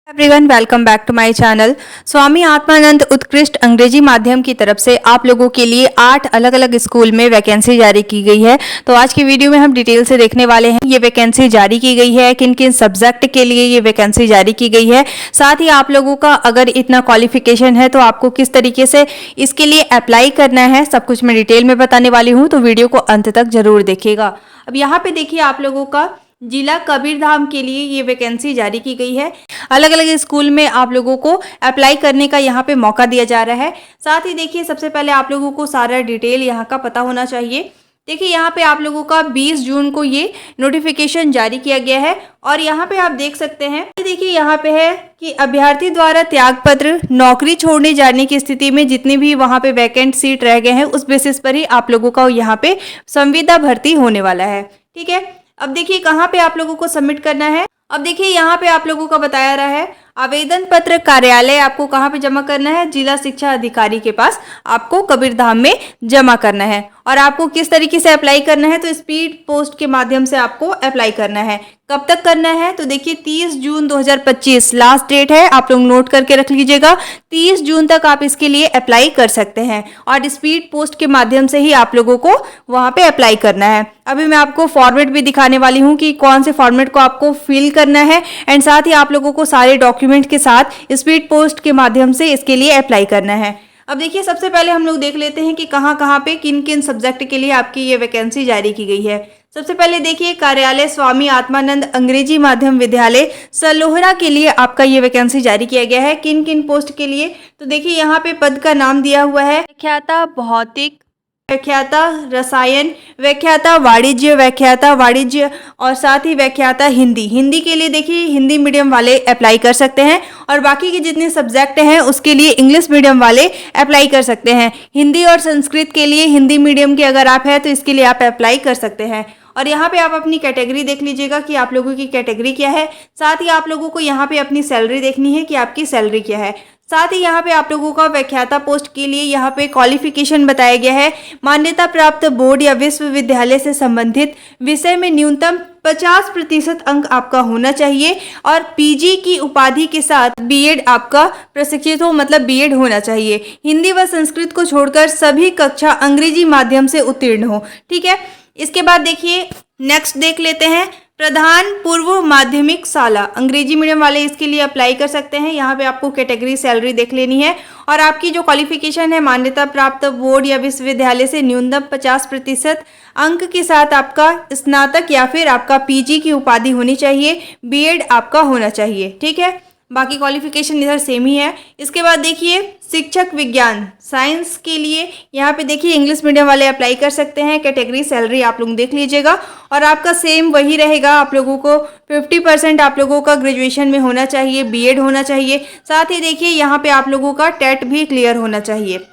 Everyone welcome back to my channel. Swami Atmanand उत्कृष्ट अंग्रेजी माध्यम की तरफ से आप लोगों के लिए 8 अलग अलग स्कूल में वैकेंसी जारी की गई है। तो आज की वीडियो में हम डिटेल से देखने वाले हैं ये वैकेंसी जारी की गई है, किन किन सब्जेक्ट के लिए ये वैकेंसी जारी की गई है, साथ ही आप लोगों का अगर इतना क्वालिफिकेशन है तो आपको किस तरीके से इसके लिए अप्लाई करना है, सब कुछ मैं डिटेल में बताने वाली हूँ। तो वीडियो को अंत तक जरूर देखिएगा। अब यहाँ पे देखिए आप लोगों का जिला कबीरधाम के लिए ये वैकेंसी जारी की गई है। अलग अलग स्कूल में आप लोगों को अप्लाई करने का यहाँ पे मौका दिया जा रहा है। साथ ही देखिए सबसे पहले आप लोगों को सारा डिटेल यहाँ का पता होना चाहिए। देखिए यहाँ पे आप लोगों का 20 जून को ये नोटिफिकेशन जारी किया गया है और यहाँ पे आप देख सकते हैं। देखिए यहाँ पे है कि अभ्यर्थी द्वारा त्यागपत्र नौकरी छोड़ने जाने की स्थिति में जितने भी वहाँ पे वैकेंट सीट रह गए हैं उस बेसिस पर ही आप लोगों का यहाँ पे संविदा भर्ती होने वाला है। ठीक है, अब देखिए कहाँ पे आप लोगों को सबमिट करना है। अब देखिए यहाँ पे आप लोगों का बताया रहा है आवेदन पत्र कार्यालय आपको कहाँ पे जमा करना है, जिला शिक्षा अधिकारी के पास आपको कबीरधाम में जमा करना है। और आपको किस तरीके से अप्लाई करना है, तो स्पीड पोस्ट के माध्यम से आपको अप्लाई करना है। कब तक करना है, तो देखिए 30 जून 2025 लास्ट डेट है, आप लोग नोट करके रख लीजिएगा। 30 जून तक आप इसके लिए अप्लाई कर सकते हैं और स्पीड पोस्ट के माध्यम से ही आप लोगों को वहाँ पे अप्लाई करना है। अभी मैं आपको फॉर्मेट भी दिखाने वाली हूँ कि कौन से फॉर्मेट को आपको फिल करना है एंड साथ ही आप लोगों को सारे डॉक्यूमेंट के साथ स्पीड पोस्ट के माध्यम से इसके लिए अप्लाई करना है। अब देखिए सबसे पहले हम लोग देख लेते हैं कि कहाँ कहाँ पे किन किन सब्जेक्ट के लिए आपकी ये वैकेंसी जारी की गई है। सबसे पहले देखिए कार्यालय स्वामी आत्मानंद अंग्रेजी माध्यम विद्यालय सलोहरा के लिए आपका ये वैकेंसी जारी किया गया है। किन किन पोस्ट के लिए, तो देखिए यहाँ पे पद का नाम दिया हुआ है व्याख्याता भौतिक, व्याख्याता रसायन, व्याख्याता वाणिज्य और साथ ही व्याख्याता हिंदी के लिए देखिए हिंदी मीडियम वाले अप्लाई कर सकते हैं और बाकी के जितने सब्जेक्ट हैं उसके लिए इंग्लिश मीडियम वाले अप्लाई कर सकते हैं। हिंदी और संस्कृत के लिए हिंदी मीडियम के अगर आप हैं तो इसके लिए आप अप्लाई कर सकते हैं। और यहाँ पे आप अपनी कैटेगरी देख लीजिएगा कि आप लोगों की कैटेगरी क्या है। साथ ही आप लोगों को यहाँ पे अपनी सैलरी देखनी है कि आपकी सैलरी क्या है। साथ ही यहाँ पे आप लोगों का व्याख्याता पोस्ट के लिए यहाँ पे क्वालिफिकेशन बताया गया है। मान्यता प्राप्त बोर्ड या विश्वविद्यालय से संबंधित विषय में न्यूनतम 50% अंक आपका होना चाहिए और पीजी की उपाधि के साथ बीएड आपका प्रशिक्षित हो, मतलब बीएड होना चाहिए। हिंदी व संस्कृत को छोड़कर सभी कक्षा अंग्रेजी माध्यम से उत्तीर्ण हो। ठीक है, इसके बाद देखिए नेक्स्ट देख लेते हैं प्रधान पूर्व माध्यमिक शाला अंग्रेजी मीडियम वाले इसके लिए अप्लाई कर सकते हैं। यहाँ पे आपको कैटेगरी सैलरी देख लेनी है और आपकी जो क्वालिफिकेशन है मान्यता प्राप्त बोर्ड या विश्वविद्यालय से न्यूनतम 50% अंक के साथ आपका स्नातक या फिर आपका पीजी की उपाधि होनी चाहिए, बीएड आपका होना चाहिए। ठीक है, बाकी क्वालिफिकेशन इधर सेम ही है। इसके बाद देखिए शिक्षक विज्ञान साइंस के लिए यहाँ पे देखिए इंग्लिश मीडियम वाले अप्लाई कर सकते हैं। कैटेगरी सैलरी आप लोग देख लीजिएगा और आपका सेम वही रहेगा। आप लोगों को 50% आप लोगों का ग्रेजुएशन में होना चाहिए, बीएड होना चाहिए। साथ ही देखिए यहाँ पे आप लोगों का टेट भी क्लियर होना चाहिए।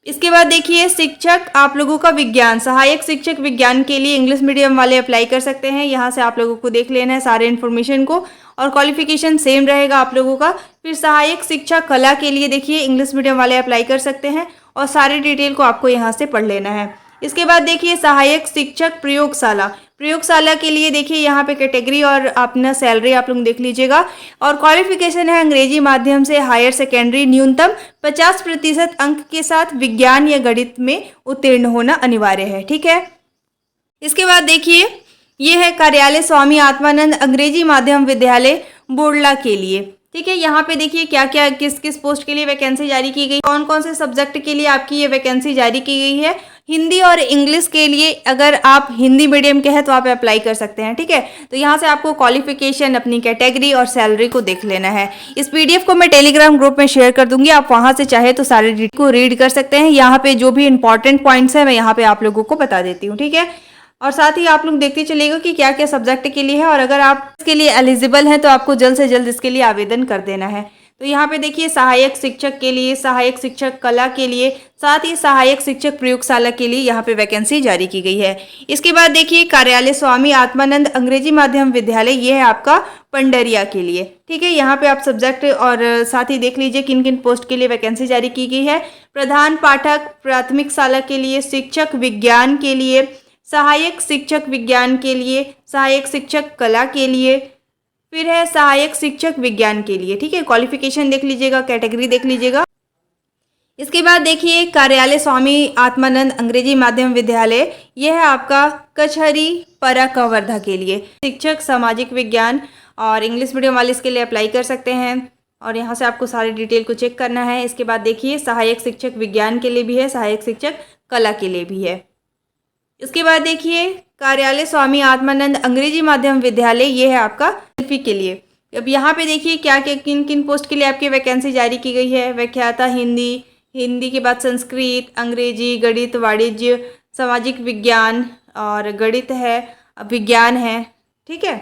इसके बाद देखिए शिक्षक आप लोगों का विज्ञान सहायक शिक्षक विज्ञान के लिए इंग्लिश मीडियम वाले अप्लाई कर सकते हैं। यहाँ से आप लोगों को देख लेना है सारे इन्फॉर्मेशन को और क्वालिफिकेशन सेम रहेगा आप लोगों का। फिर सहायक शिक्षक कला के लिए देखिए इंग्लिश मीडियम वाले अप्लाई कर सकते हैं और सारे डिटेल को आपको यहाँ से पढ़ लेना है। इसके बाद देखिए सहायक शिक्षक प्रयोगशाला के लिए देखिए यहाँ पे कैटेगरी और अपना सैलरी आप लोग देख लीजिएगा और क्वालिफिकेशन है अंग्रेजी माध्यम से हायर सेकेंडरी, न्यूनतम 50% अंक के साथ विज्ञान या गणित में उत्तीर्ण होना अनिवार्य है। ठीक है, इसके बाद देखिए ये है कार्यालय स्वामी आत्मानंद अंग्रेजी माध्यम विद्यालय बोरला के लिए। ठीक है, यहाँ पे देखिए क्या क्या किस किस पोस्ट के लिए वैकेंसी जारी की गई, कौन कौन से सब्जेक्ट के लिए आपकी ये वैकेंसी जारी की गई है। हिंदी और इंग्लिश के लिए अगर आप हिंदी मीडियम के हैं तो आप अप्लाई कर सकते हैं। ठीक है, तो यहाँ से आपको क्वालिफिकेशन, अपनी कैटेगरी और सैलरी को देख लेना है। इस पीडीएफ को मैं टेलीग्राम ग्रुप में शेयर कर दूंगी, आप वहाँ से चाहे तो सारे डिटेल को रीड कर सकते हैं। यहाँ पे जो भी इंपॉर्टेंट पॉइंट्स है मैं यहाँ पे आप लोगों को बता देती हूँ। ठीक है, और साथ ही आप लोग देखते चलिएगा कि क्या क्या सब्जेक्ट के लिए है और अगर आप इसके लिए एलिजिबल हैं तो आपको जल्द से जल्द इसके लिए आवेदन कर देना है। तो यहाँ पे देखिए सहायक शिक्षक के लिए, सहायक शिक्षक कला के लिए, साथ ही सहायक शिक्षक प्रयोगशाला के लिए यहाँ पे वैकेंसी जारी की गई है। इसके बाद देखिए कार्यालय स्वामी आत्मानंद अंग्रेजी माध्यम विद्यालय, ये है आपका पंडरिया के लिए। ठीक है, यहाँ पे आप सब्जेक्ट और साथ ही देख लीजिए किन किन पोस्ट के लिए वैकेंसी जारी की गई है। प्रधान पाठक प्राथमिक शाला के लिए, शिक्षक विज्ञान के लिए, सहायक शिक्षक विज्ञान के लिए, सहायक शिक्षक कला के लिए, फिर है सहायक शिक्षक विज्ञान के लिए, ठीक है। क्वालिफिकेशन देख लीजिएगा, कैटेगरी देख लीजिएगा। इसके बाद देखिए कार्यालय स्वामी आत्मानंद अंग्रेजी माध्यम विद्यालय, यह है आपका कचहरी परा कवर्धा के लिए। शिक्षक सामाजिक विज्ञान और इंग्लिश मीडियम वाले इसके लिए अप्लाई कर सकते हैं और यहाँ से आपको सारी डिटेल को चेक करना है। इसके बाद देखिए सहायक शिक्षक विज्ञान के लिए भी है, सहायक शिक्षक कला के लिए भी है। इसके बाद देखिए कार्यालय स्वामी आत्मानंद अंग्रेजी माध्यम विद्यालय, ये है आपका शिल्पी के लिए। अब यहाँ पे देखिए क्या क्या किन किन पोस्ट के लिए आपकी वैकेंसी जारी की गई है। व्याख्याता हिंदी, हिंदी के बाद संस्कृत, अंग्रेजी, गणित, वाणिज्य, सामाजिक विज्ञान और गणित है, विज्ञान है, ठीक है।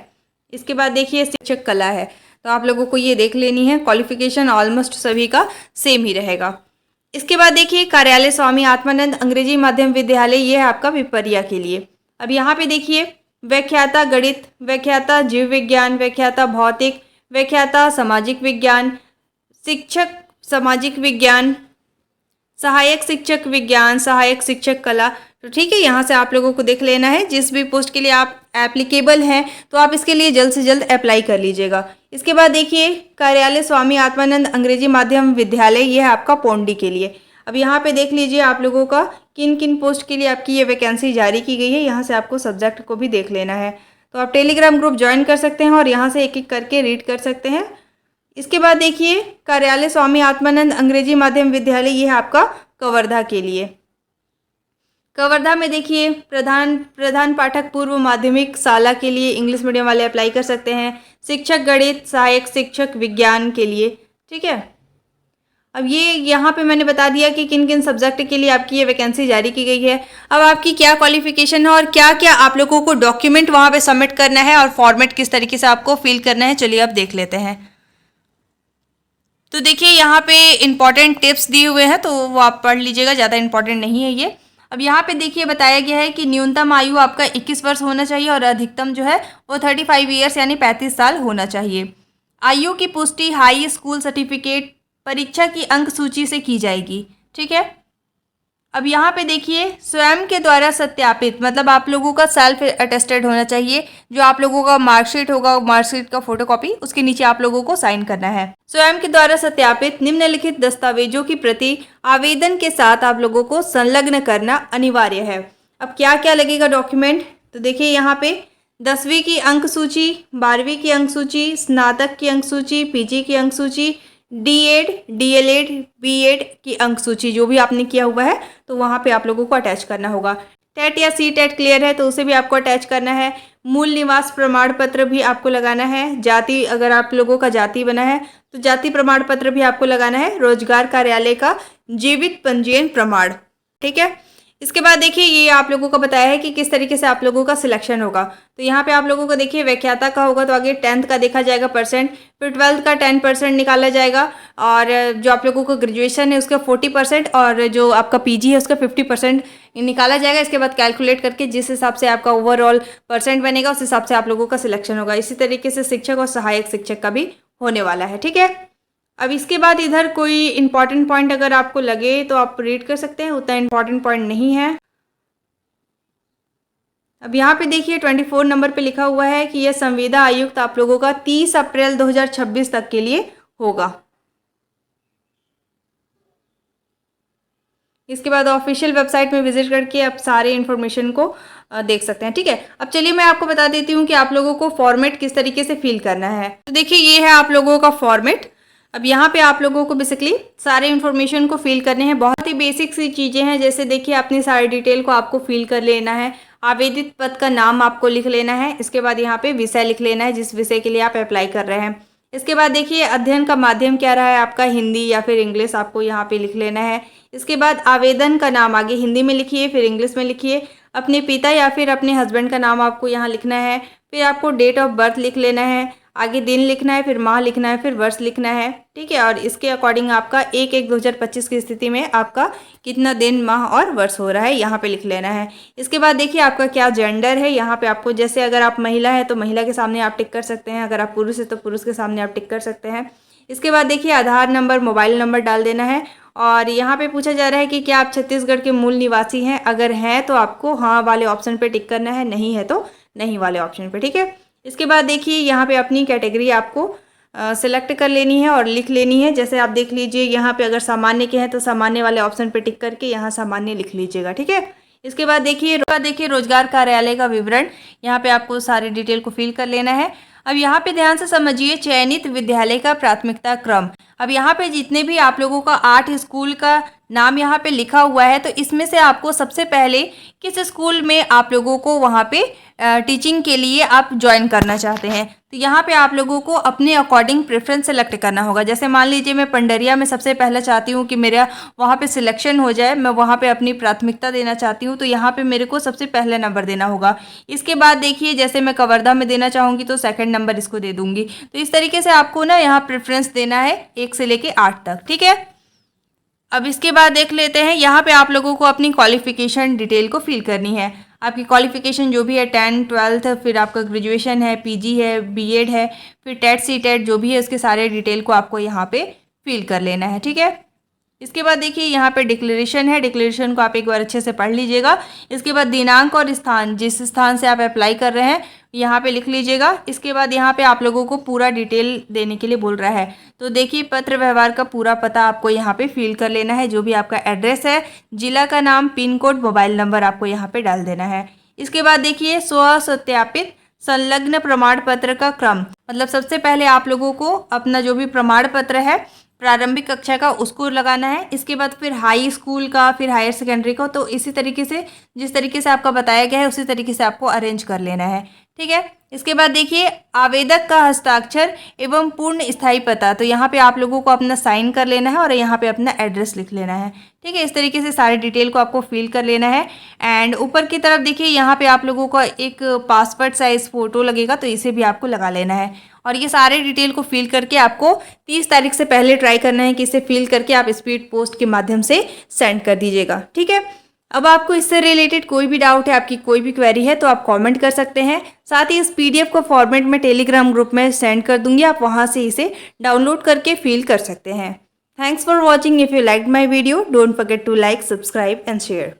इसके बाद देखिए शिक्षक कला है, तो आप लोगों को ये देख लेनी है। क्वालिफिकेशन ऑलमोस्ट सभी का सेम ही रहेगा। इसके बाद देखिए कार्यालय स्वामी आत्मानंद अंग्रेजी माध्यम विद्यालय, ये है आपका पिपरिया के लिए। अब यहाँ पे देखिए व्याख्याता गणित, व्याख्याता जीव विज्ञान, व्याख्याता भौतिक, व्याख्याता सामाजिक विज्ञान, शिक्षक सामाजिक विज्ञान, सहायक शिक्षक विज्ञान, सहायक शिक्षक कला। तो ठीक है, यहाँ से आप लोगों को देख लेना है। जिस भी पोस्ट के लिए आप एप्लीकेबल हैं तो आप इसके लिए जल्द से जल्द अप्लाई कर लीजिएगा। इसके बाद देखिए कार्यालय स्वामी आत्मानंद अंग्रेजी माध्यम विद्यालय, ये है आपका पौंडी के लिए। अब यहाँ पे देख लीजिए आप लोगों का किन किन पोस्ट के लिए आपकी ये वैकेंसी जारी की गई है। यहाँ से आपको सब्जेक्ट को भी देख लेना है। तो आप टेलीग्राम ग्रुप ज्वाइन कर सकते हैं और यहाँ से एक एक करके रीड कर सकते हैं। इसके बाद देखिए कार्यालय स्वामी आत्मानंद अंग्रेजी माध्यम विद्यालय, ये है आपका कवर्धा के लिए। कवर्धा में देखिए प्रधान पाठक पूर्व माध्यमिक शाला के लिए इंग्लिश मीडियम वाले अप्लाई कर सकते हैं। शिक्षक गणित, सहायक शिक्षक विज्ञान के लिए, ठीक है। अब ये यहाँ पे मैंने बता दिया कि किन किन सब्जेक्ट के लिए आपकी ये वैकेंसी जारी की गई है। अब आपकी क्या क्वालिफिकेशन है और क्या क्या आप लोगों को डॉक्यूमेंट वहाँ पे सबमिट करना है और फॉर्मेट किस तरीके से आपको फिल करना है, चलिए अब देख लेते हैं। तो देखिए यहाँ पे इंपॉर्टेंट टिप्स दिए हुए हैं, तो वो आप पढ़ लीजिएगा, ज़्यादा इंपॉर्टेंट नहीं है ये। अब यहाँ पे देखिए बताया गया है कि न्यूनतम आयु आपका 21 वर्ष होना चाहिए और अधिकतम जो है वो 35 ईयर्स यानी 35 साल होना चाहिए। आयु की पुष्टि हाई स्कूल सर्टिफिकेट परीक्षा की अंक सूची से की जाएगी, ठीक है। अब यहाँ पे देखिए स्वयं के द्वारा सत्यापित, मतलब आप लोगों का सेल्फ अटेस्टेड होना चाहिए। जो आप लोगों का मार्कशीट होगा, मार्कशीट का फोटोकॉपी, उसके नीचे आप लोगों को साइन करना है। स्वयं के द्वारा सत्यापित निम्नलिखित दस्तावेजों की प्रति आवेदन के साथ आप लोगों को संलग्न करना अनिवार्य है। अब क्या क्या लगेगा डॉक्यूमेंट, तो देखिए यहाँ पे 10वीं की अंक सूची, 12वीं की अंक सूची, स्नातक की अंक सूची, पीजी की अंक सूची, डीएड, डीएलएड, बीएड की अंक सूची, जो भी आपने किया हुआ है तो वहाँ पे आप लोगों को अटैच करना होगा। टेट या सी टेट क्लियर है तो उसे भी आपको अटैच करना है। मूल निवास प्रमाण पत्र भी आपको लगाना है। जाति, अगर आप लोगों का जाति बना है तो जाति प्रमाण पत्र भी आपको लगाना है। रोजगार कार्यालय का जीवित पंजीयन प्रमाण, ठीक है। इसके बाद देखिए ये आप लोगों को बताया है कि किस तरीके से आप लोगों का सिलेक्शन होगा। तो यहाँ पे आप लोगों को देखिए व्याख्याता का होगा तो आगे 10th का देखा जाएगा परसेंट, फिर 12th का 10% निकाला जाएगा और जो आप लोगों को ग्रेजुएशन है उसका 40% और जो आपका पीजी है उसका 50% निकाला जाएगा। इसके बाद कैलकुलेट करके जिस हिसाब से आपका ओवरऑल परसेंट बनेगा उस हिसाब से आप लोगों का सिलेक्शन होगा। इसी तरीके से शिक्षक और सहायक शिक्षक का भी होने वाला है, ठीक है। अब इसके बाद इधर कोई इंपॉर्टेंट पॉइंट अगर आपको लगे तो आप रीड कर सकते हैं, उतना इंपॉर्टेंट पॉइंट नहीं है। अब यहाँ पे देखिए 24 नंबर पे लिखा हुआ है कि यह संविदा आयुक्त आप लोगों का 30 अप्रैल 2026 तक के लिए होगा। इसके बाद ऑफिशियल वेबसाइट में विजिट करके आप सारे इन्फॉर्मेशन को देख सकते हैं, ठीक है। अब चलिए मैं आपको बता देती हूँ कि आप लोगों को फॉर्मेट किस तरीके से फिल करना है। तो देखिए ये है आप लोगों का फॉर्मेट। अब यहाँ पे आप लोगों को बेसिकली सारे इन्फॉर्मेशन को फिल करने हैं। बहुत ही बेसिक सी चीज़ें हैं, जैसे देखिए अपनी सारी डिटेल को आपको फिल कर लेना है। आवेदित पद का नाम आपको लिख लेना है। इसके बाद यहाँ पे विषय लिख लेना है, जिस विषय के लिए आप अप्लाई कर रहे हैं। इसके बाद देखिए अध्ययन का माध्यम क्या रहा है आपका, हिंदी या फिर इंग्लिश, आपको यहाँ पे लिख लेना है। इसके बाद आवेदन का नाम आगे हिंदी में लिखिए, फिर इंग्लिश में लिखिए। अपने पिता या फिर अपने हस्बैंड का नाम आपको यहाँ लिखना है। फिर आपको डेट ऑफ बर्थ लिख लेना है, आगे दिन लिखना है, फिर माह लिखना है, फिर वर्ष लिखना है, ठीक है। और इसके अकॉर्डिंग आपका 1/1/2025 की स्थिति में आपका कितना दिन, माह और वर्ष हो रहा है यहाँ पे लिख लेना है। इसके बाद देखिए आपका क्या जेंडर है, यहाँ पे आपको जैसे अगर आप महिला है तो महिला के सामने आप टिक कर सकते हैं, अगर आप पुरुष है तो पुरुष के सामने आप टिक कर सकते हैं। इसके बाद देखिए आधार नंबर, मोबाइल नंबर डाल देना है। और यहाँ पे पूछा जा रहा है कि क्या आप छत्तीसगढ़ के मूल निवासी हैं, अगर हैं तो आपको हाँ वाले ऑप्शन पे टिक करना है, नहीं है तो नहीं वाले ऑप्शन पे, ठीक है। इसके बाद देखिए यहाँ पे अपनी कैटेगरी आपको सिलेक्ट कर लेनी है और लिख लेनी है। जैसे आप देख लीजिए यहाँ पे अगर सामान्य के हैं तो सामान्य वाले ऑप्शन पे टिक करके यहाँ सामान्य लिख लीजिएगा, ठीक है। इसके बाद देखिए रोजगार कार्यालय का विवरण, यहाँ पे आपको सारी डिटेल को फिल कर लेना है। अब यहाँ पे ध्यान से समझिए, चयनित विद्यालय का प्राथमिकता क्रम। अब यहाँ पे जितने भी आप लोगों का 8 स्कूल का नाम यहाँ पे लिखा हुआ है, तो इसमें से आपको सबसे पहले किस स्कूल में आप लोगों को वहाँ पे टीचिंग के लिए आप ज्वाइन करना चाहते हैं, तो यहाँ पे आप लोगों को अपने अकॉर्डिंग प्रेफरेंस सेलेक्ट करना होगा। जैसे मान लीजिए मैं पंडरिया में सबसे पहले चाहती हूँ कि मेरा वहाँ पे सिलेक्शन हो जाए, मैं वहाँ पे अपनी प्राथमिकता देना चाहती हूँ, तो यहाँ पे मेरे को सबसे पहले नंबर देना होगा। इसके बाद देखिए जैसे मैं कवर्धा में देना चाहूँगी तो सेकंड नंबर इसको दे दूँगी। तो इस तरीके से आपको ना यहाँ प्रेफरेंस देना है 1 से लेके 8 तक, ठीक है। अब इसके बाद देख लेते हैं, यहाँ पे आप लोगों को अपनी क्वालिफिकेशन डिटेल को फिल करनी है। आपकी क्वालिफिकेशन जो भी है 10th 12th, फिर आपका ग्रेजुएशन है, पीजी है, बीएड है, फिर टेट सीटेट जो भी है, इसके सारे डिटेल को आपको यहाँ पे फिल कर लेना है, ठीक है। इसके बाद देखिए यहाँ पे डिक्लेरेशन है, डिक्लेरेशन को आप एक बार अच्छे से पढ़ लीजिएगा। इसके बाद दिनांक और स्थान, जिस स्थान से आप अप्लाई कर रहे हैं यहाँ पे लिख लीजिएगा। इसके बाद यहाँ पे आप लोगों को पूरा डिटेल देने के लिए बोल रहा है, तो देखिए पत्र व्यवहार का पूरा पता आपको यहाँ पे फिल कर लेना है। जो भी आपका एड्रेस है, जिला का नाम, पिन कोड, मोबाइल नंबर आपको यहाँ पे डाल देना है। इसके बाद देखिए स्व सत्यापित संलग्न प्रमाण पत्र का क्रम, मतलब सबसे पहले आप लोगों को अपना जो भी प्रमाण पत्र है प्रारंभिक कक्षा का उसको लगाना है। इसके बाद फिर हाई स्कूल का, फिर हायर सेकेंडरी का, तो इसी तरीके से जिस तरीके से आपका बताया गया है उसी तरीके से आपको अरेंज कर लेना है, ठीक है। इसके बाद देखिए आवेदक का हस्ताक्षर एवं पूर्ण स्थायी पता, तो यहाँ पे आप लोगों को अपना साइन कर लेना है और यहाँ पे अपना एड्रेस लिख लेना है, ठीक है। इस तरीके से सारी डिटेल को आपको फिल कर लेना है। एंड ऊपर की तरफ देखिए यहाँ पे आप लोगों का एक पासपोर्ट साइज फ़ोटो लगेगा, तो इसे भी आपको लगा लेना है। और ये सारे डिटेल को फिल करके आपको 30 तारीख से पहले ट्राई करना है कि इसे फिल करके आप स्पीड पोस्ट के माध्यम से सेंड कर दीजिएगा, ठीक है। अब आपको इससे रिलेटेड कोई भी डाउट है, आपकी कोई भी क्वेरी है, तो आप कमेंट कर सकते हैं। साथ ही इस पीडीएफ को फॉर्मेट में टेलीग्राम ग्रुप में सेंड कर दूंगी, आप वहां से इसे डाउनलोड करके फिल कर सकते हैं। Thanks for watching. If you like my video, don't forget to like, subscribe and share.